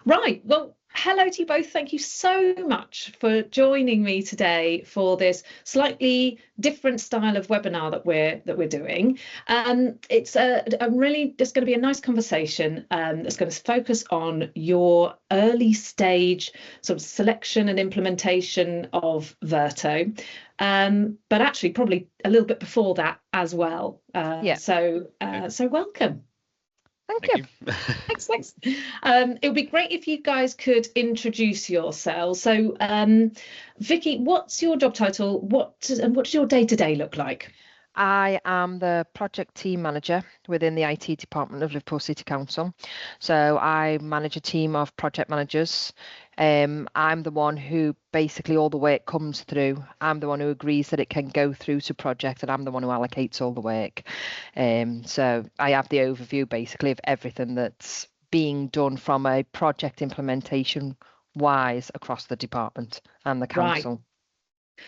Right. Well, hello to you both. Thank you so much for joining me today for this slightly different style of webinar that we're doing. It's really just going to be a nice conversation that's going to focus on your early stage sort of selection and implementation of Verto, but actually probably a little bit before that as well. So welcome. Thank you. Thanks. It would be great if you guys could introduce yourselves. So, Vicky, what's your job title? What does your day-to-day look like? I am the project team manager within the IT department of Liverpool City Council. So I manage a team of project managers. I'm the one who basically all the work comes through. I'm the one who agrees that it can go through to project, and I'm the one who allocates all the work. So I have the overview basically of everything that's being done from a project implementation wise across the department and the council. Right.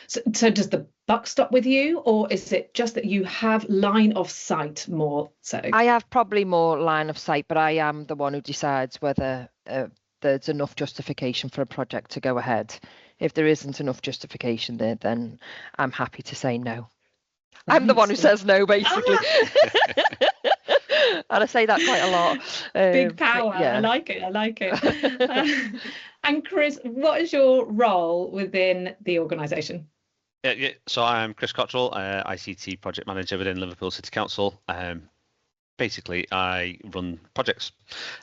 So does the buck stop with you, or is it just that you have line of sight more so? I have probably more line of sight, but I am the one who decides whether there's enough justification for a project to go ahead. If there isn't enough justification there, then I'm happy to say no. Right. I'm the one who says no, basically. And I say that quite a lot. Big power. Yeah. I like it. And Chris, what is your role within the organisation? Yeah. So I'm Chris Cottrell, ICT project manager within Liverpool City Council. Basically, I run projects.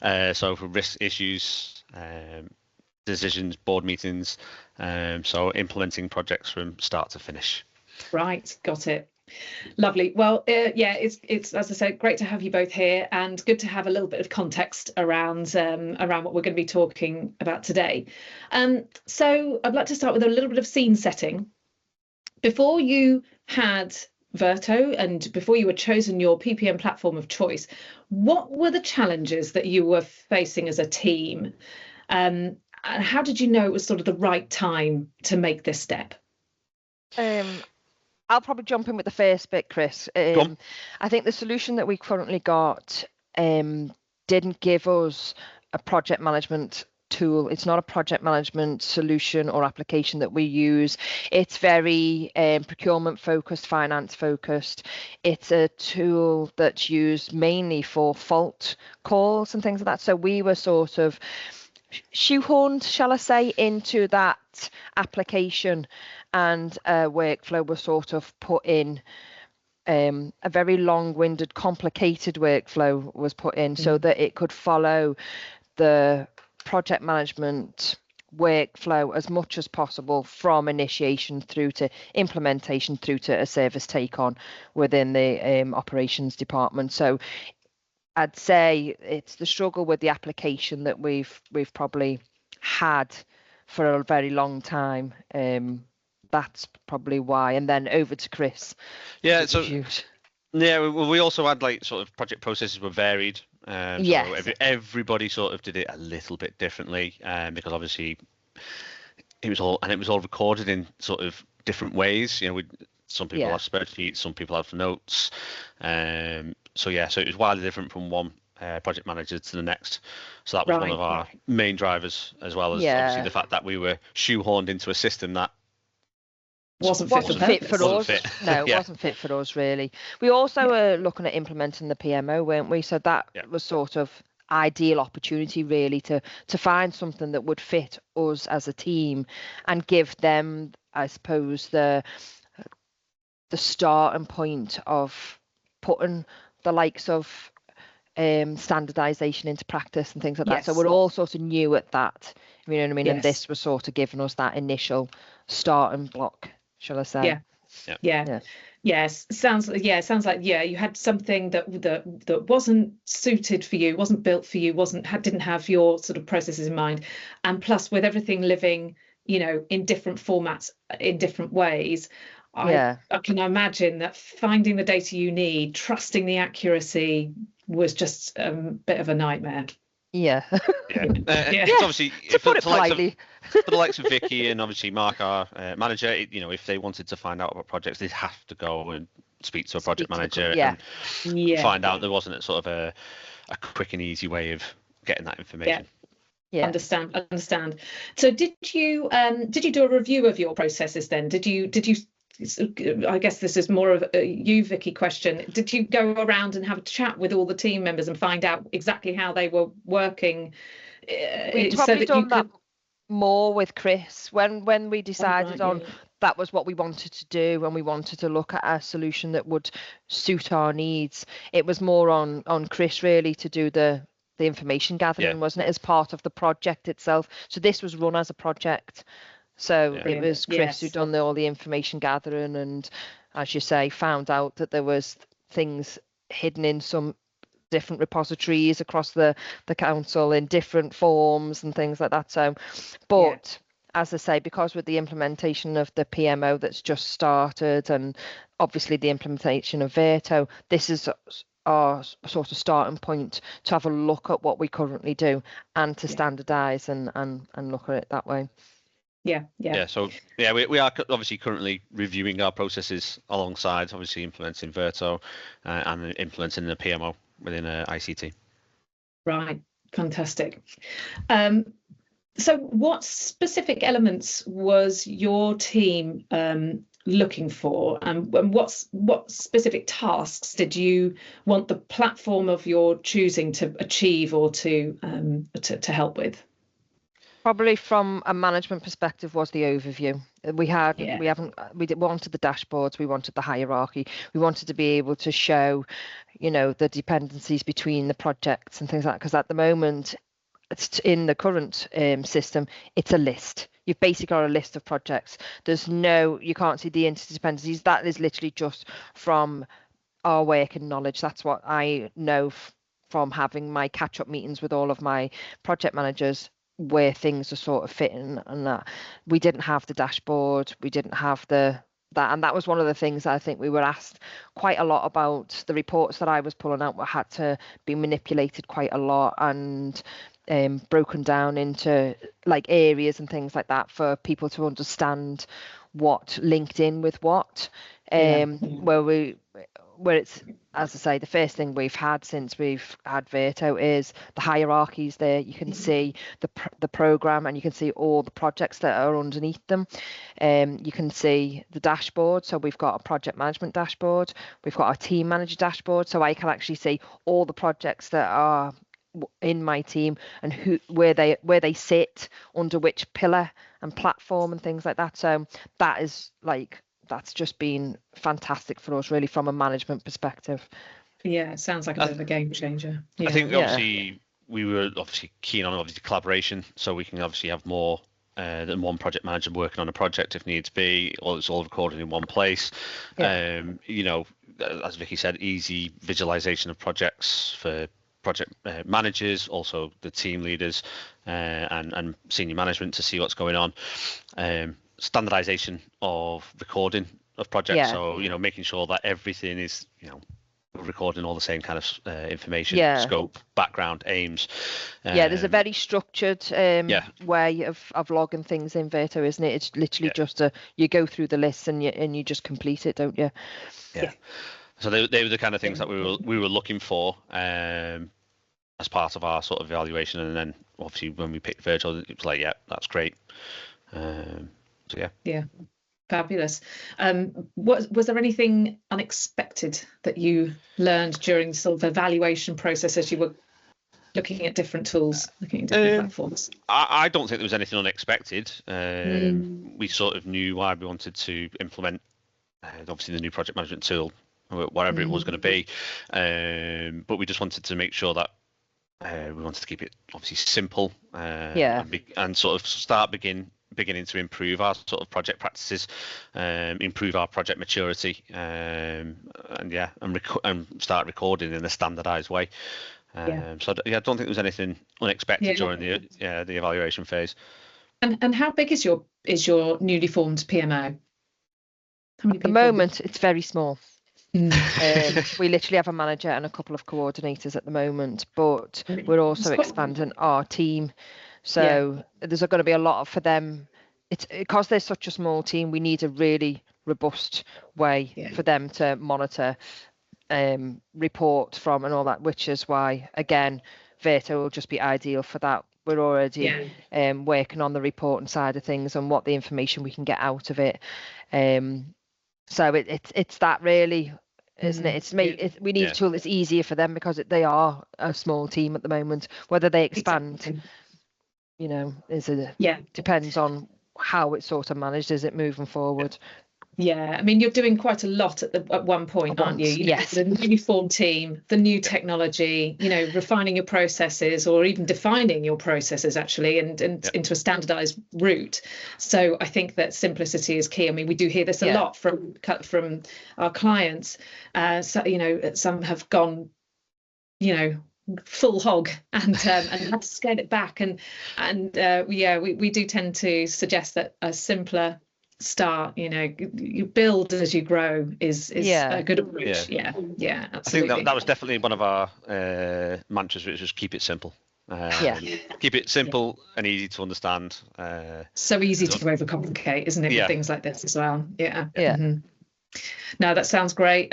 So for risk issues, decisions, board meetings. So implementing projects from start to finish. Right, got it. Lovely. Well, it's as I said, great to have you both here, and good to have a little bit of context around what we're going to be talking about today. So I'd like to start with a little bit of scene setting. Before you had Verto and before you were chosen your PPM platform of choice, what were the challenges that you were facing as a team? And how did you know it was sort of the right time to make this step? I'll probably jump in with the first bit, Chris. I think the solution that we currently got didn't give us a project management tool. It's not a project management solution or application that we use. It's very procurement focused, finance focused. It's a tool that's used mainly for fault calls and things like that. So we were sort of shoehorned, shall I say, into that application, and workflow was sort of put in. A very long-winded, complicated workflow was put in so that it could follow the project management workflow as much as possible from initiation through to implementation through to a service take on within the operations department. So I'd say it's the struggle with the application that we've probably had for a very long time. That's probably why. And then over to Chris. Yeah. So we also had like sort of project processes were varied. So everybody sort of did it a little bit differently, because obviously it was all recorded in sort of different ways. You know, some people have spreadsheets, some people have notes. So it was wildly different from one project manager to the next. So that was one of our main drivers, as well as obviously the fact that we were shoehorned into a system that wasn't fit for us. No, it wasn't fit for us, really. We also were looking at implementing the PMO, weren't we? So that was sort of ideal opportunity, really, to find something that would fit us as a team and give them, I suppose, the starting point of putting the likes of standardization into practice and things like that. So we're all sort of new at that, you know what I mean? And this was sort of giving us that initial starting block, shall I say? Yes. Sounds like you had something that wasn't suited for you, wasn't built for you, didn't have your sort of processes in mind, and plus with everything living, you know, in different formats, in different ways. I can imagine that finding the data you need, trusting the accuracy, was just a bit of a nightmare. It's obviously, to put it politely, for the likes of Vicky and obviously Mark, our manager, you know, if they wanted to find out about projects, they'd have to go and speak to a project manager and find out. There wasn't a sort of a quick and easy way of getting that information. Understand. So did you do a review of your processes then? Did you I guess this is more of a you, Vicky, question. Did you go around and have a chat with all the team members and find out exactly how they were working? We'd probably done that more with Chris when we decided that was what we wanted to do, and we wanted to look at a solution that would suit our needs. It was more on Chris really to do the information gathering, wasn't it, as part of the project itself. So this was run as a project. So it was Chris who done all the information gathering, and as you say, found out that there was things hidden in some different repositories across the council in different forms and things like that. So, but as I say, because with the implementation of the PMO that's just started, and obviously the implementation of Verto, this is our sort of starting point to have a look at what we currently do and to standardise and look at it that way. So we are obviously currently reviewing our processes alongside obviously implementing Verto and implementing the PMO within ICT. Right, fantastic. So what specific elements was your team looking for, and what specific tasks did you want the platform of your choosing to achieve or to help with? Probably from a management perspective was the overview. We wanted the dashboards, we wanted the hierarchy, we wanted to be able to show, the dependencies between the projects and things like that. Because at the moment, it's in the current system, it's a list. You've basically got a list of projects. You can't see the interdependencies. That is literally just from our working knowledge. That's what I know from having my catch-up meetings with all of my project managers, where things are sort of fitting, and that we didn't have the dashboard, we didn't have that, and that was one of the things I think we were asked quite a lot about. The reports that I was pulling out had to be manipulated quite a lot and broken down into like areas and things like that for people to understand what linked in with what. Where it's, as I say, the first thing we've had since we've had Verto is the hierarchies there. You can see the program, and you can see all the projects that are underneath them. You can see the dashboard. So we've got a project management dashboard. We've got our team manager dashboard. So I can actually see all the projects that are in my team and where they sit under which pillar and platform and things like that. So that's just been fantastic for us, really, from a management perspective. Yeah, it sounds like a bit of a game changer. I think obviously we were keen on collaboration, so we can obviously have more than one project manager working on a project if needs be, or it's all recorded in one place. As Vicky said, easy visualization of projects for project managers, also the team leaders and senior management to see what's going on. Standardization of recording of projects, so making sure that everything is recording all the same kind of information, scope, background, aims. There's a very structured way of logging things in Verto, isn't it? It's literally just you go through the list and you just complete it, don't you? So they were the kind of things that we were looking for as part of our sort of evaluation, and then obviously when we picked Verto, it was like, that's great. Fabulous. Was there anything unexpected that you learned during sort of evaluation process as you were looking at different tools, looking at different platforms? I don't think there was anything unexpected. We sort of knew why we wanted to implement obviously the new project management tool, whatever it was going to be, but we just wanted to make sure that we wanted to keep it obviously simple and sort of beginning to improve our sort of project practices, improve our project maturity, and start recording in a standardized way. So I don't think there was anything unexpected during the evaluation phase. And how big is your newly formed PMO? At the moment, it's very small. We literally have a manager and a couple of coordinators at the moment, but we're also expanding our team. So there's going to be a lot for them. It's because they're such a small team, we need a really robust way for them to monitor, report from and all that, which is why, again, Verto will just be ideal for that we're already working on the reporting side of things and what the information we can get out of it. So it's that really, isn't it? We need a tool that's easier for them because they are a small team at the moment. Whether they expand, depends on how it's sort of managed. Is it moving forward? Yeah, I mean, you're doing quite a lot at one point, aren't you? Yes. The newly formed team, the new technology, refining your processes, or even defining your processes actually, and into a standardized route. So I think that simplicity is key. I mean, we do hear this a lot from our clients. So some have gone, full hog and had to scale it back, and we do tend to suggest that a simpler start, you build as you grow is a good approach. Yeah, absolutely. I think that was definitely one of our mantras, which was keep it simple. Keep it simple and easy to understand. So easy to overcomplicate, isn't it, with things like this as well? No, that sounds great.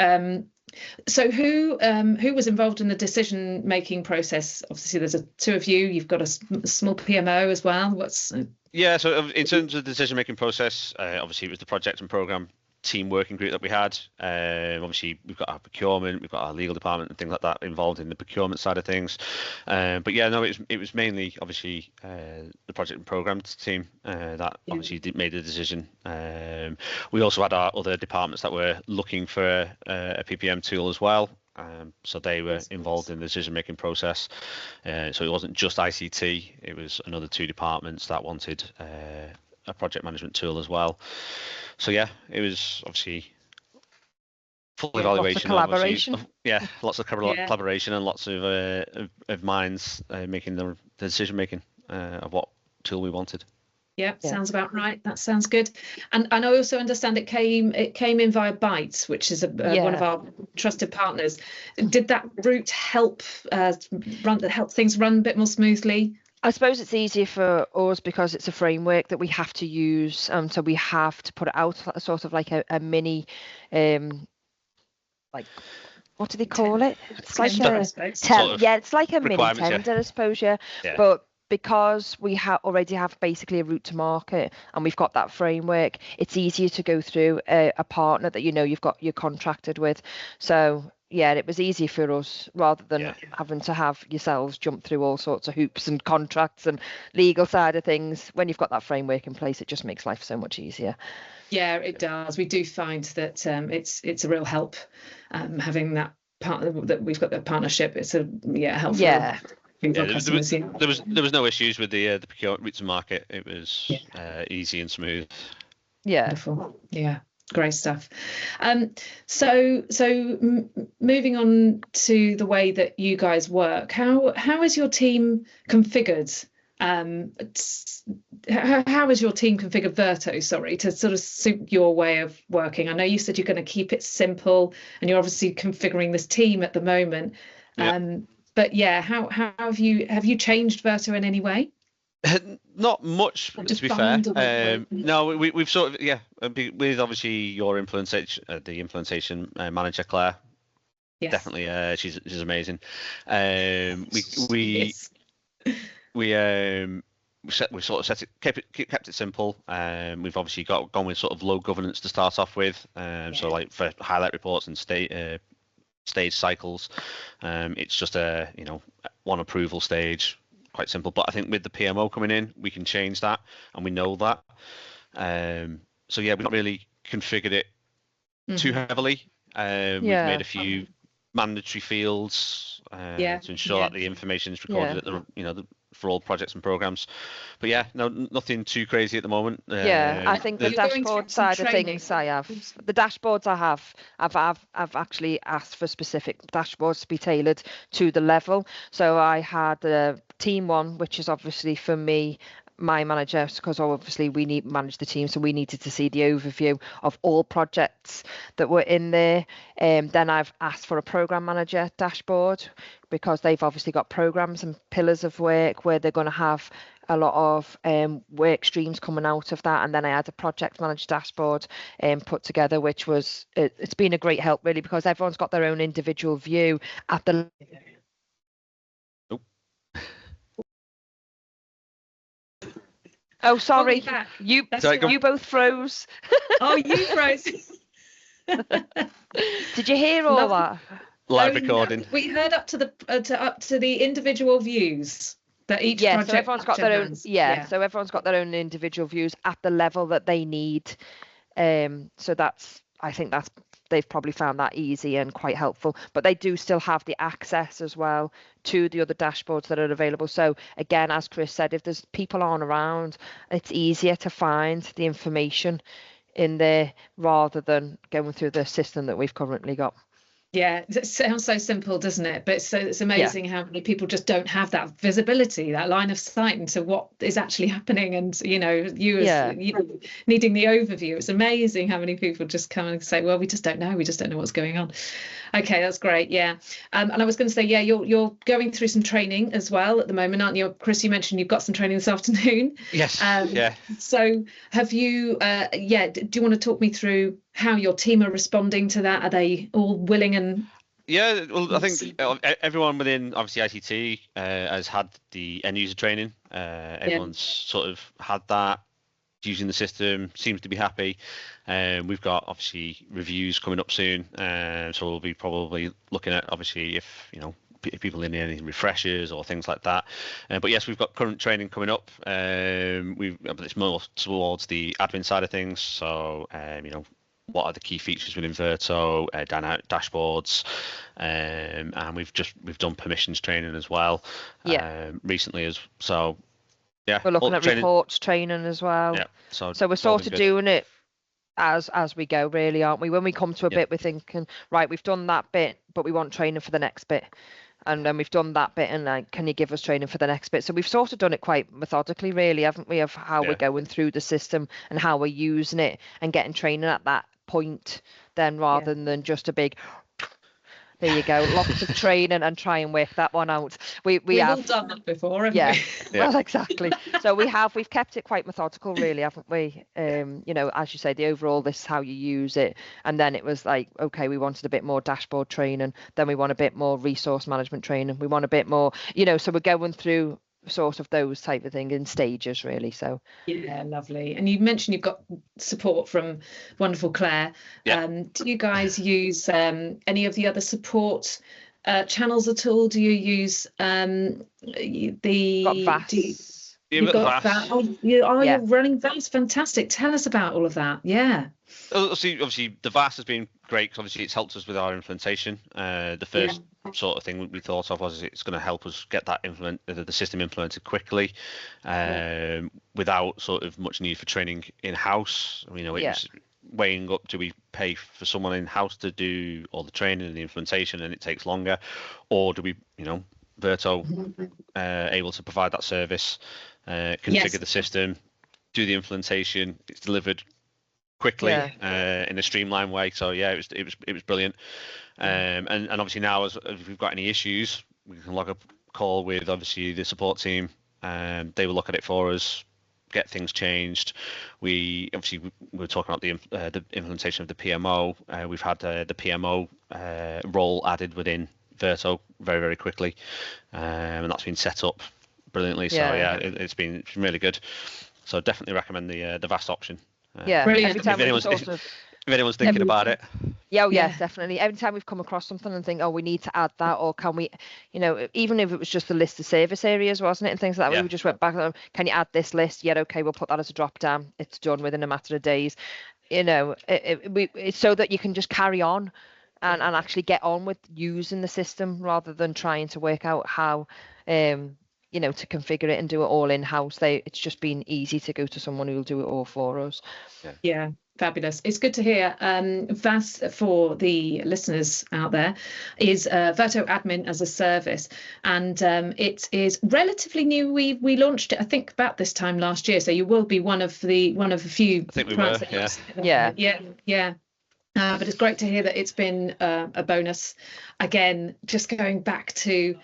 So who was involved in the decision-making process? Obviously, there's two of you. You've got a small PMO as well. So in terms of the decision-making process, obviously it was the project and program team working group that we had. Obviously, we've got our procurement, we've got our legal department and things like that involved in the procurement side of things. But it was mainly obviously the project and program team that obviously made the decision. We also had our other departments that were looking for a PPM tool as well. So they were involved in the decision-making process. So it wasn't just ICT, it was another two departments that wanted a project management tool as well. So it was obviously full evaluation. Lots of collaboration. Lots of collaboration and lots of minds making the decision-making of what tool we wanted. Yeah, sounds about right. That sounds good. And I also understand it came in via Bytes, which is one of our trusted partners. Did that route help things run a bit more smoothly? I suppose it's easier for us because it's a framework that we have to use. So we have to put it out sort of like a mini, like, what do they call it? It's like it's like a mini tender, I suppose. But because we already have basically a route to market and we've got that framework, it's easier to go through a partner that you're contracted with. So it was easy for us rather than having to have yourselves jump through all sorts of hoops and contracts and legal side of things. When you've got that framework in place, it just makes life so much easier. Yeah, it does. We do find that it's a real help having that partner, that we've got that partnership. It's helpful. There was no issues with the procurement route to market. It was easy and smooth. Wonderful. Great stuff. So moving on to the way that you guys work, how is your team configured? How is your team configured, Verto, to sort of suit your way of working? I know you said you're going to keep it simple and you're obviously configuring this team at the moment. But how have you changed Verto in any way? Not much, to be fair. No, we've sort of with obviously your the implementation manager Claire. Definitely, she's amazing. We sort of kept it simple. We've obviously gone with sort of low governance to start off with. So like for highlight reports and stage cycles, it's just a one approval stage, quite simple. But I think with the PMO coming in, we can change that, and we know that. So we've not really configured it too heavily. We've made a few mandatory fields to ensure that the information is recorded at for all projects and programs. But nothing too crazy at the moment. I think the dashboard side of things, the dashboards I've actually asked for specific dashboards to be tailored to the level. So I had the team one, which is obviously for me, my manager, because obviously we manage the team, so we needed to see the overview of all projects that were in there. Then I've asked for a program manager dashboard because they've obviously got programs and pillars of work where they're going to have a lot of work streams coming out of that. And then I had a project manager dashboard put together, which it's been a great help really, because everyone's got their own individual view at the Oh, sorry. You both froze. Oh, you froze. Did you hear all that? Live recording. We heard up to the individual views that each project. So everyone's got their own. So everyone's got their own individual views at the level that they need. So I think they've probably found that easy and quite helpful, but they do still have the access as well to the other dashboards that are available. So again, as Chris said, if there's people on around, it's easier to find the information in there rather than going through the system that we've currently got. Yeah, it sounds so simple, doesn't it? But it's amazing how many people just don't have that visibility, that line of sight into what is actually happening. And, you know, needing the overview. It's amazing how many people just come and say, well, we just don't know. We just don't know what's going on. Okay, that's great. Yeah. And I was going to say, you're going through some training as well at the moment, aren't you? Chris, you mentioned you've got some training this afternoon. Yes. So have you, do you want to talk me through how your team are responding to that? Are they all willing and... Yeah, well, I think everyone within obviously ICT has had the end user training. Everyone's sort of had that, using the system, seems to be happy. We've got obviously reviews coming up soon, so we'll be probably looking at obviously if people need any refreshers or things like that. But yes, we've got current training coming up. It's more towards the admin side of things. So what are the key features within Verto, dashboards, and we've done permissions training as well. Recently we're looking at reports training as well. So we're sort of doing it as we go, really, aren't we? When we come to a bit, we're thinking, right, we've done that bit, but we want training for the next bit. And then we've done that bit, and like, can you give us training for the next bit? So we've sort of done it quite methodically, really, haven't we, of how we're going through the system and how we're using it and getting training at that point, then rather than just a big, there you go, lots of training and try and work that one out. We've all done that before, haven't we? Well, exactly. So we've kept it quite methodical, really, haven't we? As you say, the overall, this is how you use it, and then it was like, okay, we wanted a bit more dashboard training, then we want a bit more resource management training, we want a bit more, so we're going through sort of those type of thing in stages, really. So lovely. And you mentioned you've got support from wonderful Claire. Do you guys use any of the other support channels at all? Do you use you've got VAS? You're running VAS. Fantastic. Tell us about all of that. Obviously the VAS has been great because obviously it's helped us with our implementation. The first sort of thing we thought of was it's going to help us get that the system implemented quickly, without sort of much need for training in-house. It was weighing up, do we pay for someone in-house to do all the training and the implementation and it takes longer, or do we, Verto able to provide that service, configure the system, do the implementation, it's delivered quickly in a streamlined way. So it was brilliant. And obviously now as we've got any issues, we can log a call with obviously the support team, they will look at it for us, get things changed. We were talking about the implementation of the PMO. We've had the PMO role added within Verto very, very quickly, and that's been set up brilliantly. So it's been really good. So definitely recommend the VAS option. Brilliant. If anyone's thinking about it. Definitely. Every time we've come across something and think, we need to add that, or can we, even if it was just a list of service areas, wasn't it, and things like that, we just went back and can you add this list? Okay, we'll put that as a drop down. It's done within a matter of days. It's so that you can just carry on and actually get on with using the system rather than trying to work out how to configure it and do it all in-house. It's just been easy to go to someone who will do it all for us. Fabulous. It's good to hear. VAS, for the listeners out there, is Verto Admin as a Service, and it is relatively new. We launched it, I think, about this time last year. So you will be one of a few. I think we were. But it's great to hear that it's been a bonus. Again, just going back to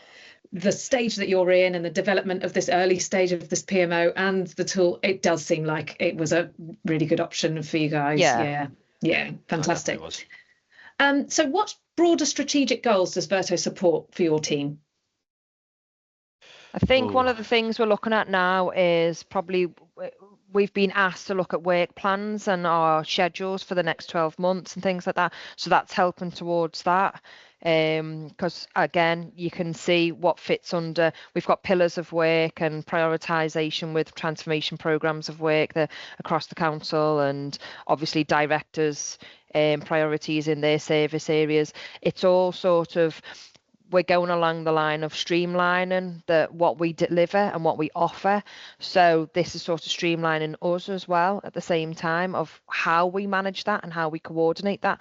the stage that you're in and the development of this early stage of this PMO and the tool, it does seem like it was a really good option for you guys. Fantastic. So what broader strategic goals does Verto support for your team? I think one of the things we're looking at now is probably we've been asked to look at work plans and our schedules for the next 12 months and things like that. So that's helping towards that. Because again, you can see what fits under. We've got pillars of work and prioritization with transformation programs of work across the council, and obviously directors' priorities in their service areas. It's all sort of, we're going along the line of streamlining what we deliver and what we offer. So this is sort of streamlining us as well at the same time of how we manage that and how we coordinate that.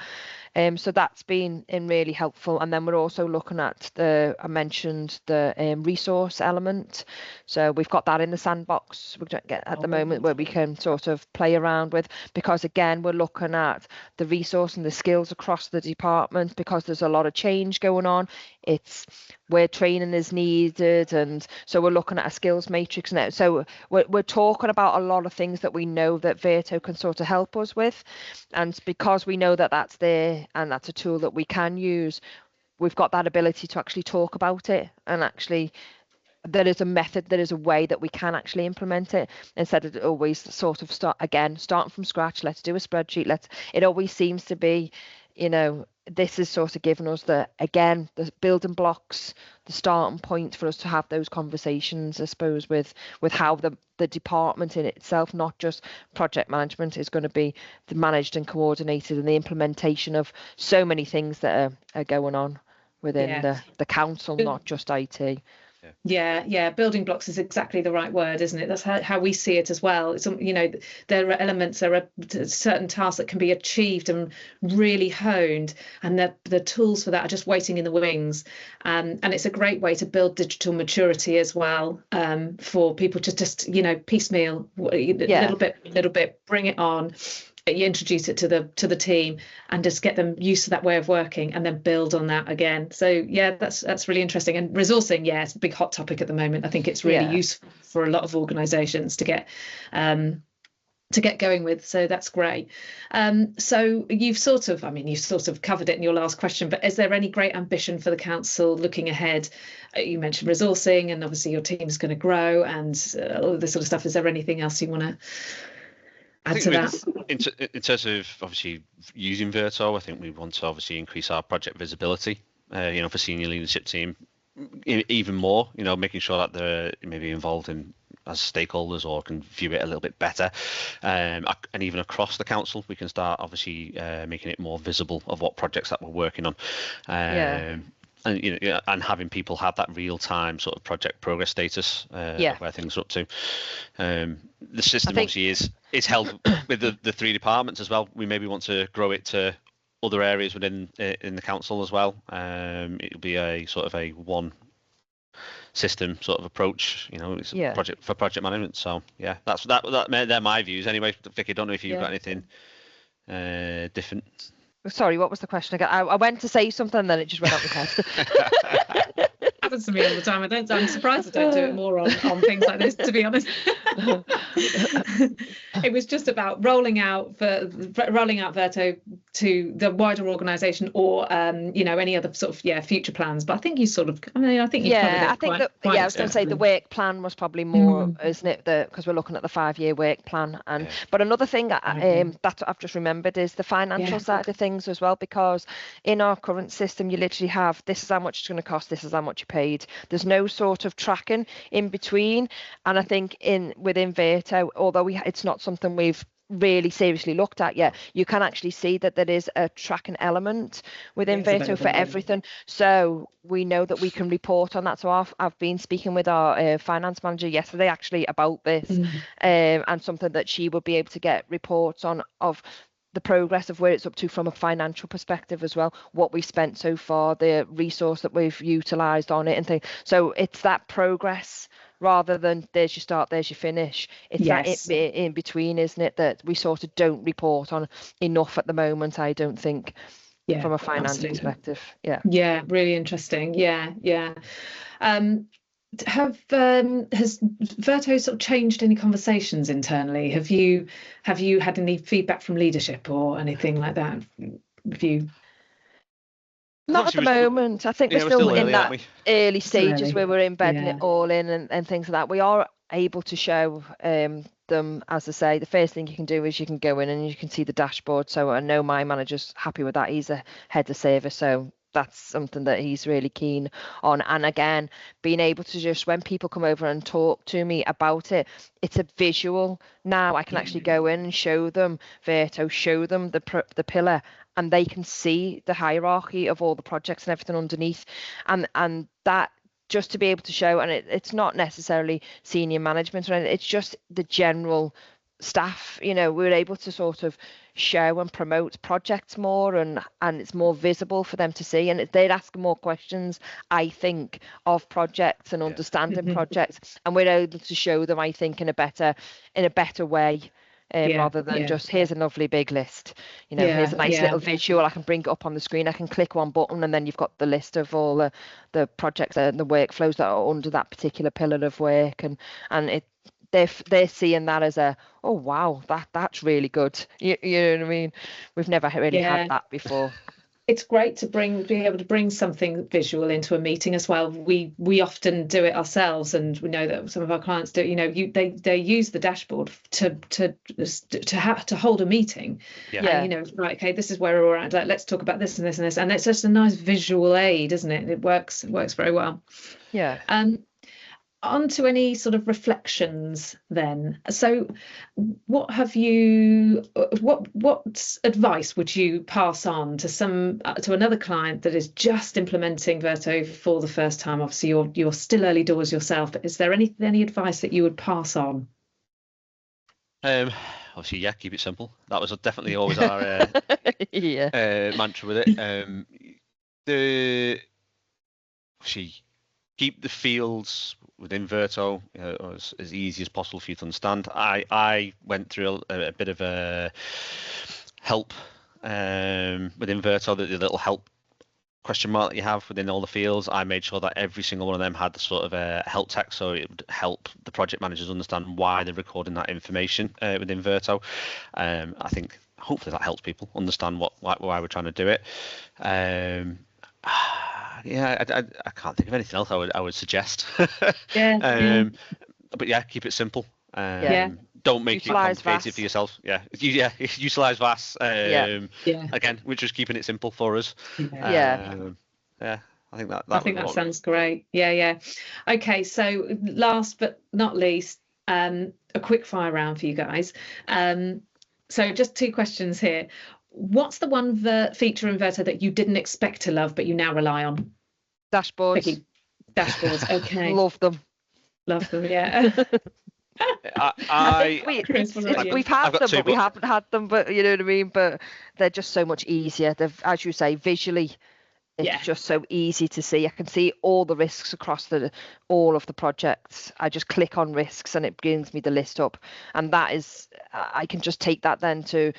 So that's been really helpful. And then we're also looking at I mentioned the resource element. So we've got that in the sandbox we don't get at the moment, where we can sort of play around with, because again, we're looking at the resource and the skills across the department, because there's a lot of change going on. It's where training is needed, and so we're looking at a skills matrix now. So we're talking about a lot of things that we know that Verto can sort of help us with, and because we know that that's there and that's a tool that we can use, we've got that ability to actually talk about it, and actually there is a method, there is a way that we can actually implement it, instead of always sort of starting from scratch. Let's do a spreadsheet. It always seems to be, this is sort of giving us the building blocks, the starting point for us to have those conversations, I suppose, with how the department in itself, not just project management, is going to be managed and coordinated, and the implementation of so many things that are going on within the council, not just IT. Yeah, building blocks is exactly the right word, isn't it? That's how we see it as well. It's, there are elements, there are certain tasks that can be achieved and really honed, and the tools for that are just waiting in the wings. And it's a great way to build digital maturity as well, for people to just, piecemeal, little bit, bring it on. You introduce it to the team and just get them used to that way of working, and then build on that again. So yeah, that's really interesting. And resourcing, it's a big hot topic at the moment. I think it's really useful for a lot of organizations to get going with. So that's great. So you've sort of covered it in your last question, but is there any great ambition for the council looking ahead? You mentioned resourcing, and obviously your team is going to grow, and all this sort of stuff. Is there anything else you want to add to that? In terms of obviously using Verto, I think we want to obviously increase our project visibility, for senior leadership team even more, making sure that they're maybe involved in as stakeholders or can view it a little bit better. And even across the council, we can start obviously making it more visible of what projects that we're working on. And having people have that real-time sort of project progress status of where things are up to. The system obviously is held with the three departments as well. We maybe want to grow it to other areas within in the council as well. It'll be a sort of a one system sort of approach, it's a project for project management. So yeah, they're my views anyway. Vicky, I don't know if you've got anything different. Sorry, what was the question again? I went to say something and then it just went out my head. Happens to me all the time. I'm surprised I don't do it more on things like this, to be honest. It was just about rolling out Verto to the wider organisation, or any other sort of future plans. But I think you sort of, I think you've covered it. I think I was going to say the work plan was probably more, isn't it? Because we're looking at the 5-year work plan, but another thing that I've just remembered is the financial side of things as well. Because in our current system, you literally have, this is how much it's going to cost, this is how much you paid. There's no sort of tracking in between, and I think within Verto, although it's not something we've really seriously looked at yet, you can actually see that there is a tracking element within Verto for everything. So we know that we can report on that. So I've been speaking with our finance manager yesterday actually about this, and something that she would be able to get reports on of the progress of where it's up to from a financial perspective as well, what we've spent so far, the resource that we've utilised on it and things. So it's that progress rather than there's your start, there's your finish. It's that in between, isn't it, that we sort of don't report on enough at the moment, I don't think, from a finance perspective. Yeah, really interesting. Has Verto sort of changed any conversations internally? Have you had any feedback from leadership or anything like that? Not at the moment. I think we're still in early, that early stages where we're embedding Yeah. it all in and things like that. We are able to show them, as I say, the first thing you can do is you can go in and you can see the dashboard. So I know my manager's happy with that. He's a head of service, so that's something that he's really keen on. And again, being able to just, when people come over and talk to me about it, it's a visual now. I can actually go in and show them Verto, show them the pillar, and they can see the hierarchy of all the projects and everything underneath. And that, just to be able to show, and it's not necessarily senior management or anything, it's just the general staff, we're able to sort of show and promote projects more, and it's more visible for them to see, and they're asking more questions, I think, of projects and understanding projects, and we're able to show them, I think, in a better way. Rather than just, here's a lovely big list, here's a nice little visual, I can bring it up on the screen, I can click one button and then you've got the list of all the projects and the workflows that are under that particular pillar of work, and they're seeing that as oh wow, that's really good. You know what I mean? We've never really had that before. It's great to be able to bring something visual into a meeting as well. We often do it ourselves, and we know that some of our clients do. They use the dashboard to hold a meeting. And, right, okay, this is where we're at. Let's talk about this and this and this, and it's just a nice visual aid, isn't it? It works very well. Yeah. On to any sort of reflections then. So what advice would you pass on to another client that is just implementing Verto for the first time? Obviously you're still early doors yourself, but is there any advice that you would pass on? Obviously, keep it simple. That was definitely always our mantra with it. Keep the fields within Verto as easy as possible for you to understand. I went through a bit of a help within Verto, the little help question mark that you have within all the fields. I made sure that every single one of them had the sort of a help text, so it would help the project managers understand why they're recording that information within Verto. I think hopefully that helps people understand why we're trying to do it. I can't think of anything else I would suggest. But keep it simple. Don't make utilize it complicated VAS. For yourself. Utilize VAS. Again, we're just keeping it simple for us. I think that sounds great. Okay, so last but not least, a quick fire round for you guys. So just two questions here. What's the one feature in Verto that you didn't expect to love, but you now rely on? Dashboards. Vicky? Dashboards, okay. Love them, yeah. We've had them, but we haven't had them, but you know what I mean? But they're just so much easier. As you say, visually, it's just so easy to see. I can see all the risks across all of the projects. I just click on risks and it brings me the list up, and that is, I can just take that then to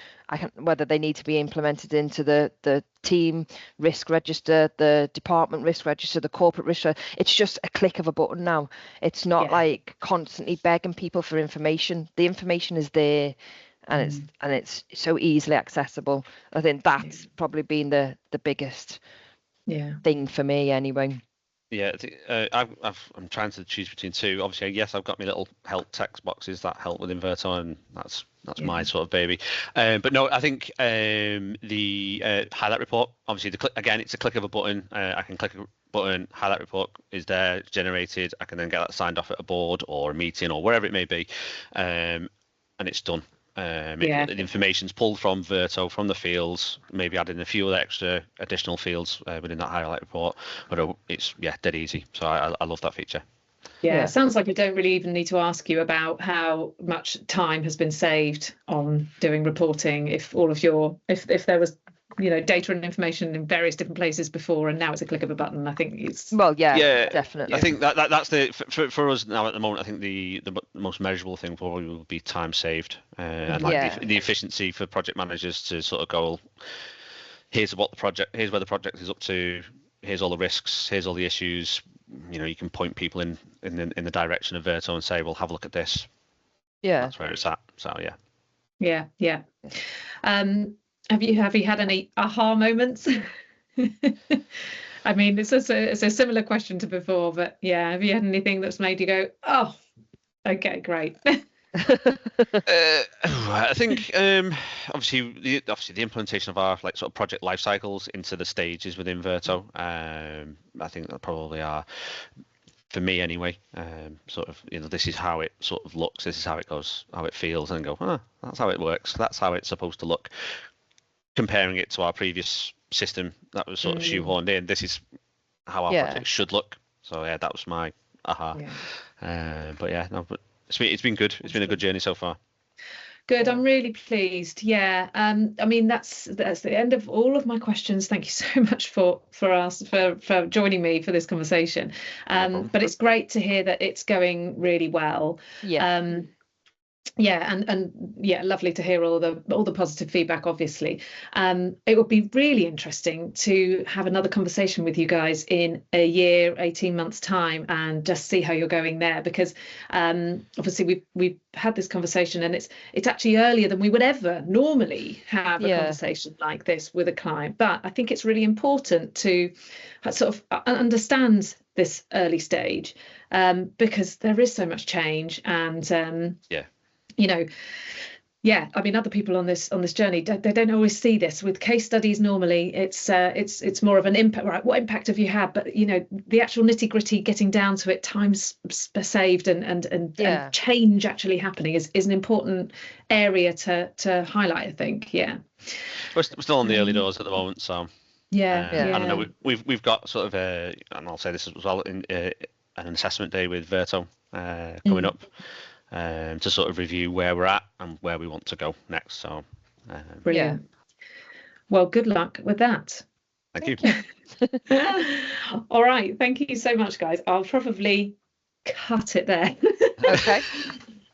whether they need to be implemented into the team risk register, the department risk register, the corporate risk register. It's just a click of a button now. It's not like constantly begging people for information. The information is there, and it's so easily accessible. I think that's probably been the biggest thing for me anyway. I'm trying to choose between two. Obviously, yes, I've got my little help text boxes that help with Verto, and that's my sort of baby. But no, I think the highlight report, obviously, it's a click of a button. I can click a button, highlight report is there, it's generated. I can then get that signed off at a board or a meeting or wherever it may be, and it's done. The information's pulled from Verto, from the fields, maybe adding a few extra additional fields within that highlight report, but it's dead easy. So I love that feature. It sounds like I don't really even need to ask you about how much time has been saved on doing reporting. If all of if there was data and information in various different places before, and now it's a click of a button, I think it's definitely. I think that's for us now at the moment. I think the most measurable thing probably will be time saved, and the efficiency for project managers to sort of go, here's where the project is up to, here's all the risks, here's all the issues. You can point people in the direction of Verto and say, well, have a look at this. That's where it's at. So Have you had any aha moments? I mean, it's a similar question to before, but yeah, have you had anything that's made you go, oh, okay, great? I think obviously the implementation of our like sort of project life cycles into the stages within Verto. I think that probably are, for me anyway, sort of, this is how it sort of looks, this is how it goes, how it feels, and go, that's how it works, that's how it's supposed to look. Comparing it to our previous system that was sort of shoehorned in, this is how our project should look. So yeah, that was my aha. But yeah, no, but it's been good. It's been a good journey so far. Good. I'm really pleased. Yeah. I mean, that's the end of all of my questions. Thank you so much for joining me for this conversation. But it's great to hear that it's going really well. Yeah. And lovely to hear all the positive feedback, obviously. It would be really interesting to have another conversation with you guys in a year, 18 months time, and just see how you're going there, because obviously we've had this conversation, and it's actually earlier than we would ever normally have a conversation like this with a client. But I think it's really important to sort of understand this early stage, because there is so much change, and I mean, other people on this journey, they don't always see this. With case studies, normally it's more of an impact, right? What impact have you had? But the actual nitty gritty, getting down to it, time saved and change actually happening is an important area to highlight, I think. Yeah, we're still on the early doors at the moment, so I don't know. We've got sort of and I'll say this as well, in an assessment day with Verto coming up. To sort of review where we're at and where we want to go next. So, brilliant. Well, good luck with that. Thank you. All right. Thank you so much, guys. I'll probably cut it there. Okay.